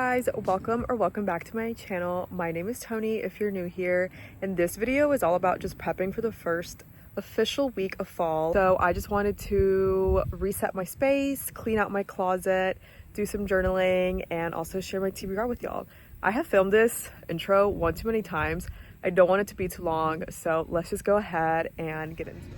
guys, welcome back to my channel. My name is Tony if you're new here, and this video is all about just prepping for the first official week of fall. So I just wanted to reset my space, clean out my closet, do some journaling, and also share my TBR with y'all. I have filmed this intro one too many times. I don't want it to be too long, so let's just go ahead and get into it.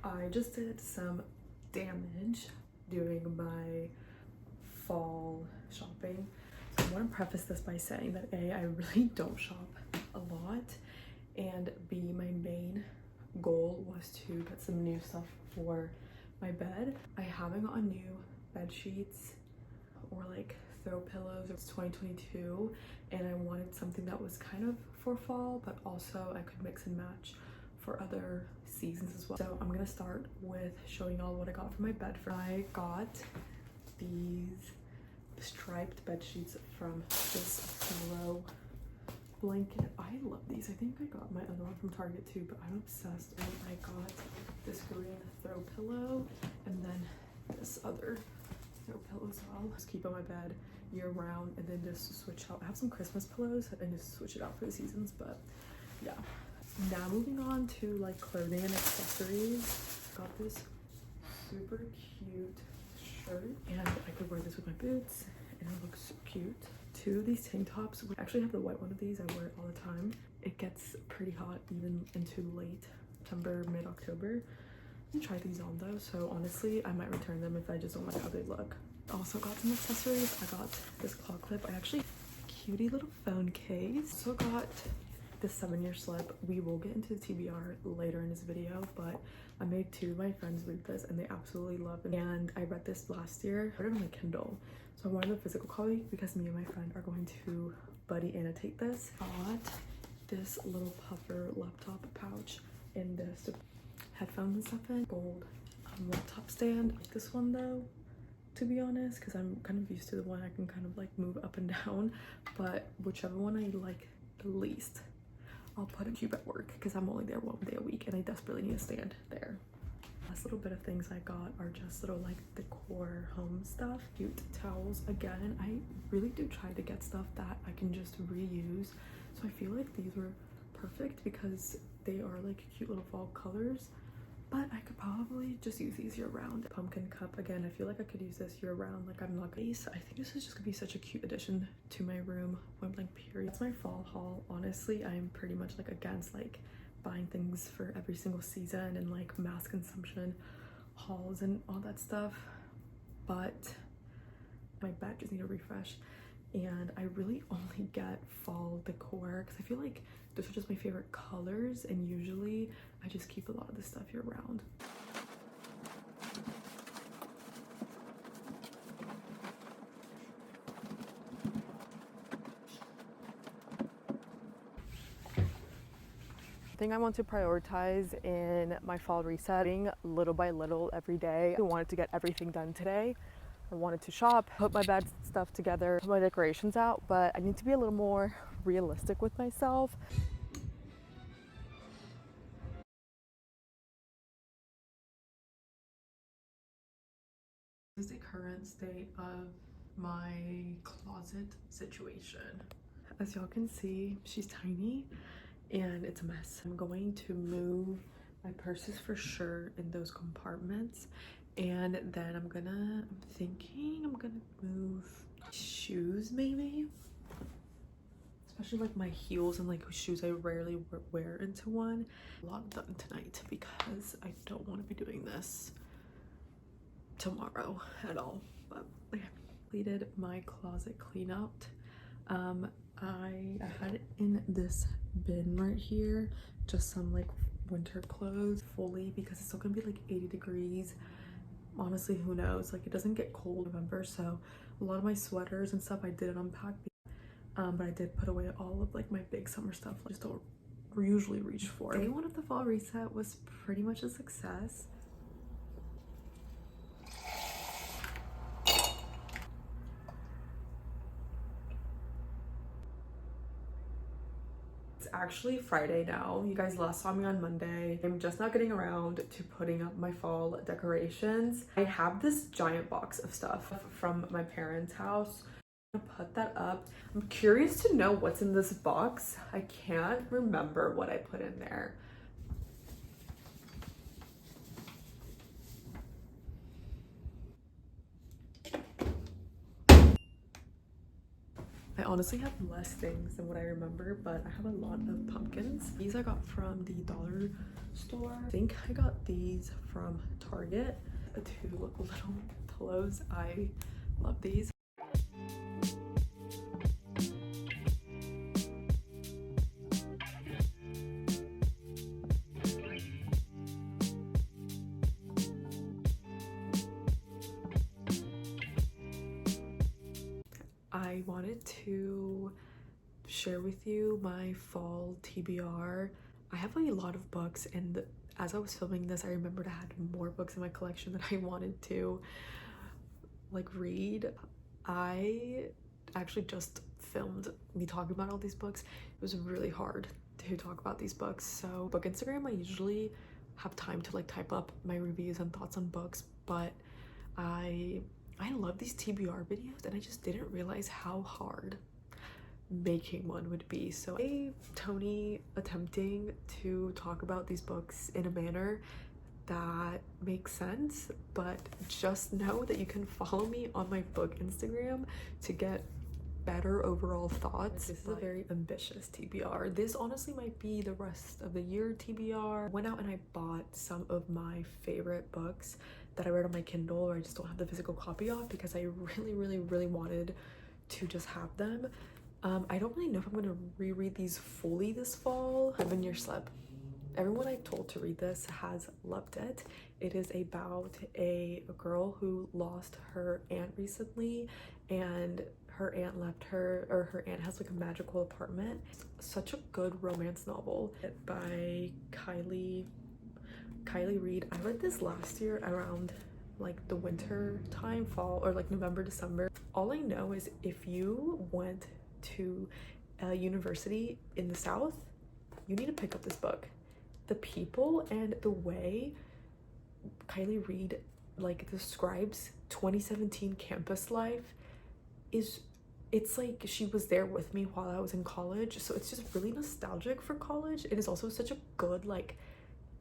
I just did some damage doing my fall shopping. So I want to preface this by saying that A, I really don't shop a lot, and B, my main goal was to get some new stuff for my bed. I haven't gotten new bed sheets or like throw pillows. It's 2022 and I wanted something that was kind of for fall, but also I could mix and match for other seasons as well. So I'm gonna start with showing y'all what I got for my bed. I got these striped bed sheets from this throw blanket. I love these. I think I got my other one from Target too, but I'm obsessed. And I got this green throw pillow and then this other throw pillow as well. Just keep on my bed year round and then just switch out. I have some Christmas pillows and just switch it out for the seasons, but yeah. Now moving on to like clothing and accessories. Got this super cute shirt and I could wear this with my boots and it looks cute. Two of these tank tops. I actually have the white one of these. I wear it all the time. It gets pretty hot even into late September, mid-October. I'm gonna try these on though, so honestly I might return them if I just don't like how they look. Also got some accessories. I got this claw clip. I actually cutie little phone case. Also got this 7-year slip. We will get into the TBR later in this video, but I made two of my friends read this and they absolutely love it. And I read this last year. I read it on my Kindle. So I wanted a physical copy because me and my friend are going to buddy annotate this. Got this little puffer laptop pouch and this headphones and stuff in. Gold laptop stand. I like this one though, to be honest, because I'm kind of used to the one I can kind of like move up and down, but whichever one I like the least, I'll put a cube at work because I'm only there one day a week and I desperately need a stand there. Last little bit of things I got are just little like decor home stuff. Cute towels. Again, I really do try to get stuff that I can just reuse. So I feel like these were perfect because they are like cute little fall colors, but I could probably just use these year round. Pumpkin cup. Again, I feel like I could use this year round. Like I'm not gonna. I think this is just gonna be such a cute addition to my room. Point blank period. That's my fall haul. Honestly, I'm pretty much like against like buying things for every single season and like mass consumption hauls and all that stuff, but my bed just need a refresh and I really only get fall decor because I feel like those are just my favorite colors and usually I just keep a lot of this stuff year round. Thing I want to prioritize in my fall resetting little by little every day. I wanted to get everything done today. I wanted to shop, put my bed stuff together, put my decorations out, but I need to be a little more realistic with myself. This is the current state of my closet situation. As y'all can see, she's tiny and it's a mess. I'm going to move my purses for sure in those compartments, and then I'm thinking I'm gonna move shoes maybe, especially like my heels and like shoes I rarely wear into one. A lot done tonight because I don't want to be doing this tomorrow at all. But I completed my closet clean out. I had it in this bin right here, just some like winter clothes fully because it's still gonna be like 80 degrees. Honestly, who knows, like it doesn't get cold in November, so a lot of my sweaters and stuff I didn't unpack, but I did put away all of like my big summer stuff I just don't usually reach for. Day one of the fall reset was pretty much a success. It's actually Friday now. You guys last saw me on Monday. I'm just not getting around to putting up my fall decorations. I have this giant box of stuff from my parents' house. I'm gonna put that up. I'm curious to know what's in this box. I can't remember what I put in there. I honestly have less things than what I remember, but I have a lot of pumpkins. These I got from the dollar store. I think I got these from Target. Two little pillows. I love these. I wanted to share with you my fall TBR. I have a lot of books, and as I was filming this, I remembered I had more books in my collection that I wanted to like read. I actually just filmed me talking about all these books. It was really hard to talk about these books. So book Instagram, I usually have time to like type up my reviews and thoughts on books, but I love these TBR videos, and I just didn't realize how hard making one would be. So Tony attempting to talk about these books in a manner that makes sense, but just know that you can follow me on my book Instagram to get better overall thoughts. This is a very ambitious TBR. This honestly might be the rest of the year TBR. Went out and I bought some of my favorite books that I read on my Kindle, or I just don't have the physical copy of, because I really wanted to just have them. I don't really know if I'm gonna reread these fully this fall. 7-Year Slip. Everyone I've told to read this has loved it. It is about a girl who lost her aunt recently, and her aunt left her, or her aunt has like a magical apartment. Such a good romance novel by Kylie Reed. I read this last year around like the winter time, fall, or like November, December. All I know is if you went to a university in the South, you need to pick up this book. The people and the way Kylie Reed like describes 2017 campus life it's like she was there with me while I was in college. So it's just really nostalgic for college. It is also such a good like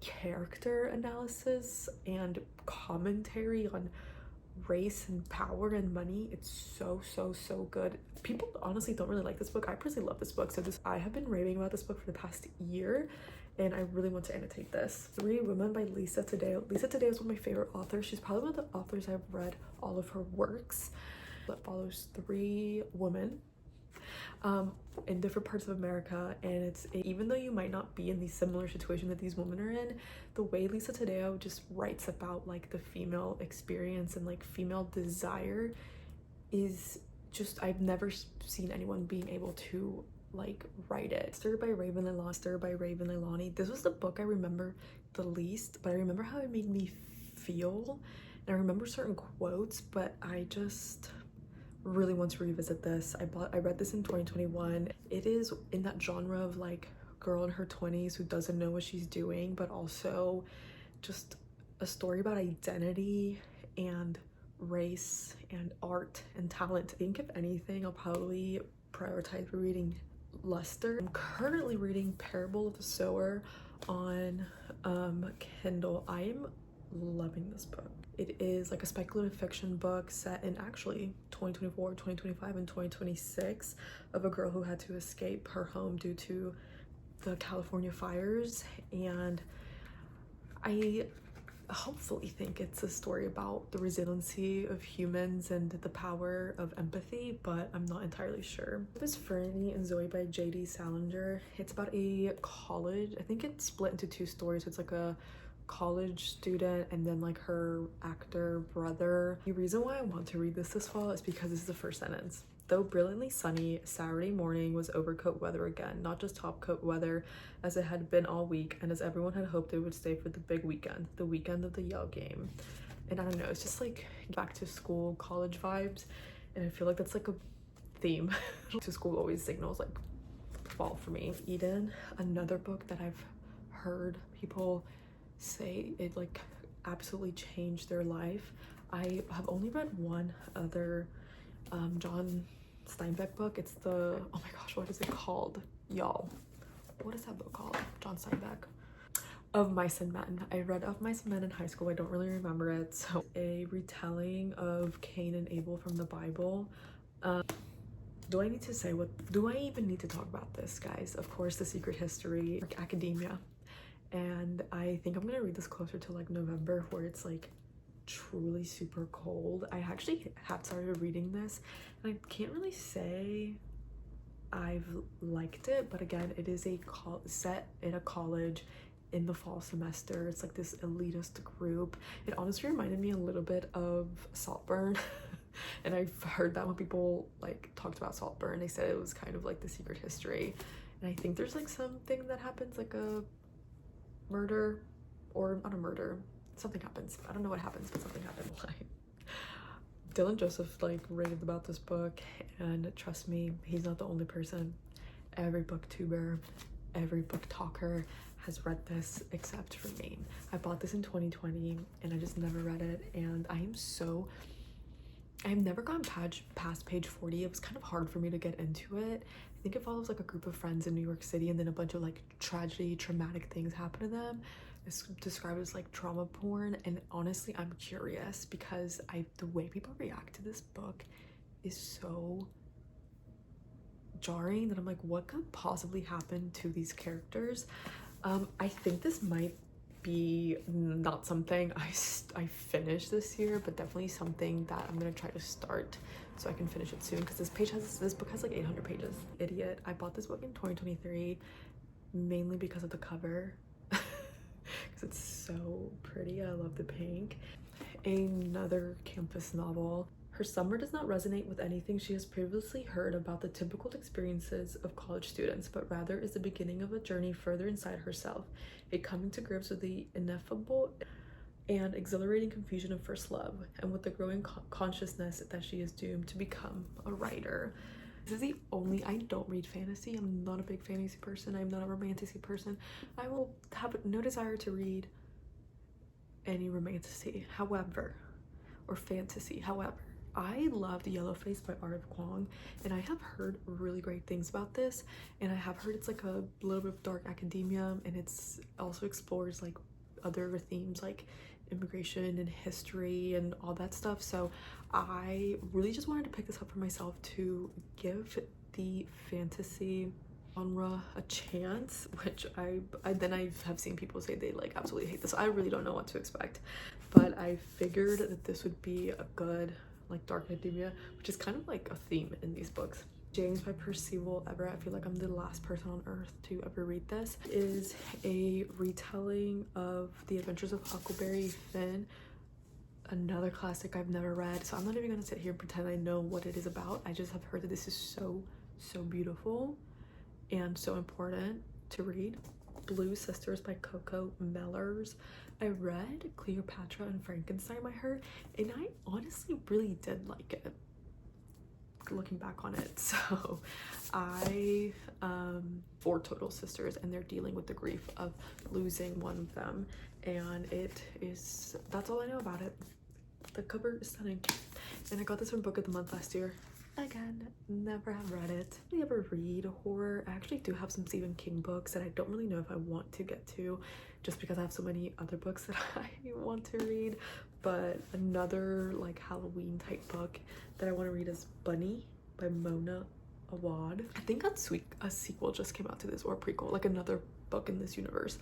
character analysis and commentary on race and power and money. It's so good. People honestly don't really like this book. I personally love this book. So I have been raving about this book for the past year, and I really want to annotate this. 3 Women by Lisa Taddeo. Lisa Taddeo is one of my favorite authors. She's probably one of the authors I've read all of her works. That follows 3 women in different parts of America, and even though you might not be in the similar situation that these women are in, the way Lisa Taddeo just writes about like the female experience and like female desire is just, I've never seen anyone being able to like write it. Stirred by Raven Leilani. This was the book I remember the least, but I remember how it made me feel, and I remember certain quotes, but I just really want to revisit this. I read this in 2021. It is in that genre of like girl in her 20s who doesn't know what she's doing, but also just a story about identity and race and art and talent. I think if anything, I'll probably prioritize reading Luster. I'm currently reading Parable of the Sower on Kindle. I am loving this book. It is like a speculative fiction book set in actually 2024, 2025, and 2026 of a girl who had to escape her home due to the California fires. And I hopefully think it's a story about the resiliency of humans and the power of empathy, but I'm not entirely sure. This is Fernie and Zoe by J.D. Salinger. It's about a college, I think it's split into 2 stories. So it's like a college student and then like her actor brother. The reason why I want to read this fall is because this is the first sentence. Though brilliantly sunny, Saturday morning was overcoat weather again, not just top coat weather as it had been all week, and as everyone had hoped it would stay for the big weekend, the weekend of the Yale game. And I don't know, it's just like back to school college vibes, and I feel like that's like a theme. To school always signals like fall for me. Eden, another book that I've heard people say it like absolutely changed their life. I have only read one other John Steinbeck book. It's the, oh my gosh, what is it called, y'all? What is that book called? John Steinbeck. Of Mice and Men. I read Of Mice and Men in high school. I don't really remember it. So a retelling of Cain and Abel from the Bible. Do I need to say what, do I even need to talk about this, guys? Of course, The Secret History, like academia. And I think I'm gonna read this closer to like November, where it's like truly super cold. I actually have started reading this and I can't really say I've liked it, but again, it is a set in a college in the fall semester. It's like this elitist group. It honestly reminded me a little bit of Saltburn. And I've heard that when people like talked about Saltburn, they said it was kind of like The Secret History. And I think there's like something that happens, like a murder, or not a murder, something happens. I don't know what happens, but something happened. Like Dylan Joseph like raved about this book, and trust me, he's not the only person. Every booktuber, every book talker has read this except for me. I bought this in 2020 and I just never read it, and I've never gone past page 40. It was kind of hard for me to get into it. I think it follows like a group of friends in New York City, and then a bunch of like traumatic things happen to them. It's described as like trauma porn, and honestly I'm curious because the way people react to this book is so jarring that I'm like, what could possibly happen to these characters? I think this might be not something I finished this year, but definitely something that I'm gonna try to start so I can finish it soon, because this book has like 800 pages. Idiot. I bought this book in 2023 mainly because of the cover, because it's so pretty. I love the pink. Another campus novel. Her summer does not resonate with anything she has previously heard about the typical experiences of college students, but rather is the beginning of a journey further inside herself, a coming to grips with the ineffable and exhilarating confusion of first love, and with the growing consciousness that she is doomed to become a writer. This is the only, I don't read fantasy. I'm not a big fantasy person. I'm not a romantasy person. I will have no desire to read any romantasy, however, or fantasy. However, I loved Yellowface by R.F. Kuang, and I have heard really great things about this, and I have heard it's like a little bit of dark academia, and it's also explores like other themes like immigration and history and all that stuff. So I really just wanted to pick this up for myself to give the fantasy genre a chance, which I have seen people say they like absolutely hate this. I really don't know what to expect, but I figured that this would be a good like dark academia, which is kind of like a theme in these books. James by Percival Everett. I feel like I'm the last person on earth to ever read this. It is a retelling of The Adventures of Huckleberry Finn, another classic I've never read, so I'm not even gonna sit here and pretend I know what it is about. I just have heard that this is so beautiful and so important to read. Blue Sisters by Coco Mellers. I read Cleopatra and Frankenstein by her, and I honestly really did like it, looking back on it. So I 4 total sisters, and they're dealing with the grief of losing one of them, and that's all I know about it. The cover is stunning, and I got this from Book of the Month last year. Again, never have read it. I ever read horror. I actually do have some Stephen King books that I don't really know if I want to get to, just because I have so many other books that I want to read. But another like Halloween type book that I want to read is Bunny by Mona Awad. I think a sequel just came out to this, or a prequel, like another book in this universe.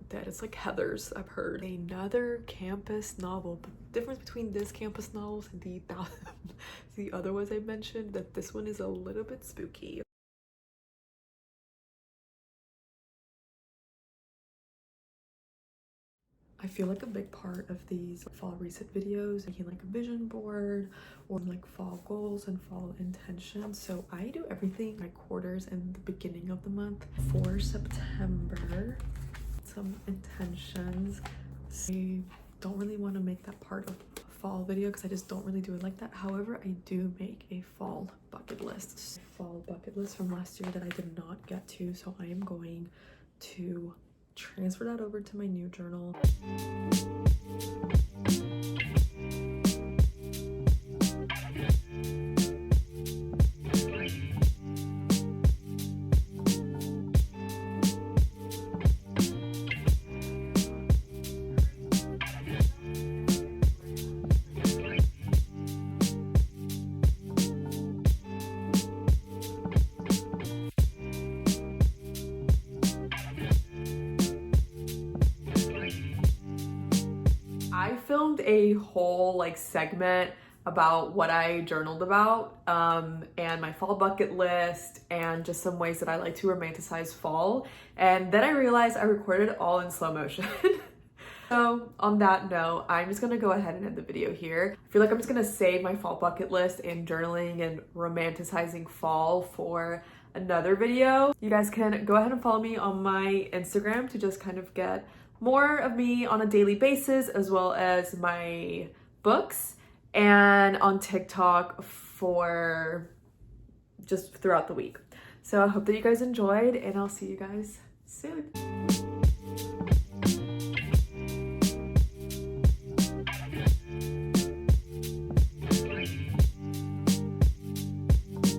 That it's like Heathers, I've heard. Another campus novel, but the difference between this campus novels and the other ones I mentioned, that this one is a little bit spooky. I feel like a big part of these fall reset videos, making like a vision board or like fall goals and fall intentions. So I do everything like quarters and the beginning of the month. For September, some intentions. I don't really want to make that part of fall video because I just don't really do it like that. However, I do make a fall bucket list. Fall bucket list from last year that I did not get to, so I am going to transfer that over to my new journal. I filmed a whole like segment about what I journaled about and my fall bucket list and just some ways that I like to romanticize fall. And then I realized I recorded it all in slow motion. So on that note, I'm just gonna go ahead and end the video here. I feel like I'm just gonna save my fall bucket list and journaling and romanticizing fall for another video. You guys can go ahead and follow me on my Instagram to just kind of get more of me on a daily basis, as well as my books, and on TikTok for just throughout the week. So I hope that you guys enjoyed, and I'll see you guys soon.